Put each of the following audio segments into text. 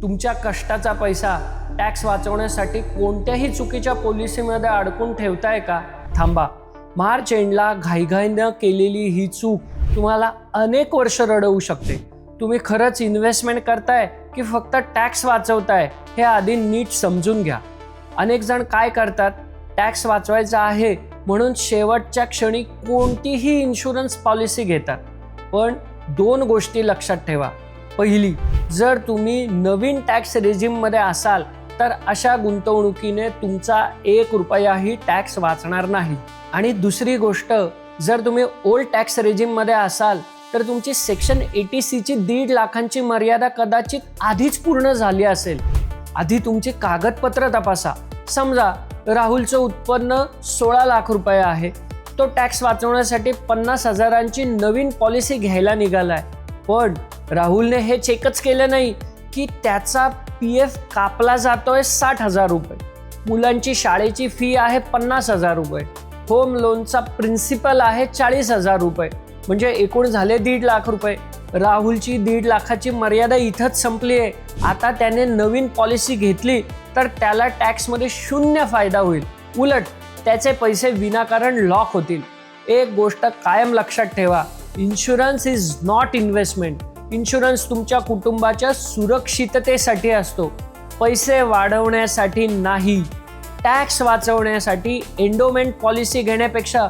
तुमच्या कष्टाचा पैसा टॅक्स वाचवण्यासाठी कोणत्याही चुकीच्या पॉलिसीमध्ये अडकून ठेवताय का? थांबा. मार्च एंडला घाईघाईनं केलेली ही चूक तुम्हाला अनेक वर्ष रडवू शकते. तुम्ही खरंच इन्व्हेस्टमेंट करताय की फक्त टॅक्स वाचवताय हे आधी नीट समजून घ्या. अनेक जण काय करतात, टॅक्स वाचवायचा आहे म्हणून शेवटच्या क्षणी कोणतीही इन्शुरन्स पॉलिसी घेतात. पण दोन गोष्टी लक्षात ठेवा. पहिली, जर तुम्ही नवीन टॅक्स रेजिममध्ये असाल तर अशा गुंतवणुकीने तुमचा 1 रुपयाही टॅक्स वाचणार नाही. आणि दुसरी गोष्ट, जर तुम्ही ओल्ड टॅक्स रेजिममध्ये असाल तर तुमची सेक्शन 80C ची 1.5 लाखांची मर्यादा कदाचित आधीच पूर्ण झाली असेल. आधी तुमची कागदपत्र तपासा. समजा राहुलचं उत्पन्न 16 लाख रुपये आहे. तो टॅक्स वाचवण्यासाठी 50,000ची नवीन पॉलिसी घ्यायला निघालाय. पण राहुलने हे चेकच केलं नाही की त्याचा PF कापला जातोय 60,000 रुपये. मुलांची शाळेची फी आहे 50,000 रुपये. होम लोनचा प्रिन्सिपल आहे 40,000 रुपये. म्हणजे एकूण झाले 1.5 लाख रुपये. राहुलची 1.5 लाखाची मर्यादा इथंच संपली आहे. आता त्याने नवीन पॉलिसी घेतली तर त्याला टॅक्समध्ये 0 फायदा होईल. उलट त्याचे पैसे विनाकारण लॉक होतील. एक गोष्ट कायम लक्षात ठेवा, insurance is not investment. Insurance तुमच्या कुटुंबाच्या सुरक्षिततेसाठी असतो, पैसे वाढवण्यासाठी नाही. टॅक्स वाचवण्यासाठी एंडोमेंट पॉलिसी घेण्यापेक्षा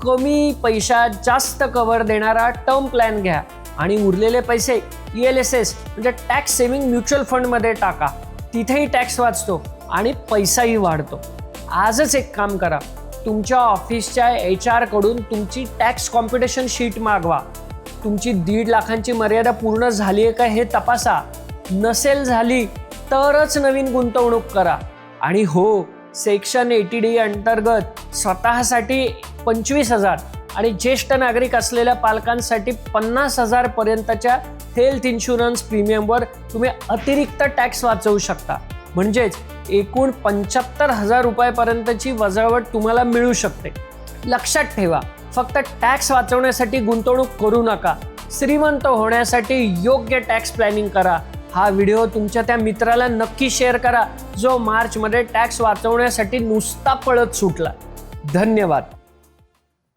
कमी पैशात जास्त कव्हर देणारा टर्म प्लॅन घ्या आणि उरलेले पैसे ELSS म्हणजे टॅक्स सेव्हिंग म्युच्युअल फंडमध्ये टाका. तिथेही टॅक्स वाचतो आणि पैसाही वाढतो. आजच एक काम करा, तुमच्या ऑफिसच्या HR कडून तुमची टॅक्स कॉम्प्युटेशन शीट मागवा. तुमची 1.5 लाखांची मर्यादा पूर्ण झाली आहे का हे तपासा. नसेल झाली तरच नवीन गुंतवणूक करा. आणि हो, सेक्शन 80D अंतर्गत स्वतःसाठी 25,000 आणि ज्येष्ठ नागरिक असलेल्या पालकांसाठी 50,000 पर्यंतच्या हेल्थ इन्शुरन्स प्रीमियमवर तुम्ही अतिरिक्त टॅक्स वाचवू शकता. म्हणजेच एकूण 75,000 रुपयापर्यंतची वजावट तुम्हाला मिळू शकते. लक्षात ठेवा, फक्त टॅक्स वाचवण्यासाठी गुंतवणूक करू नका. श्रीमंत होण्यासाठी योग्य टॅक्स प्लॅनिंग करा. हा व्हिडिओ तुमच्या त्या मित्राला नक्की शेअर करा जो मार्चमध्ये टॅक्स वाचवण्यासाठी नुसता पळत सुटला. धन्यवाद.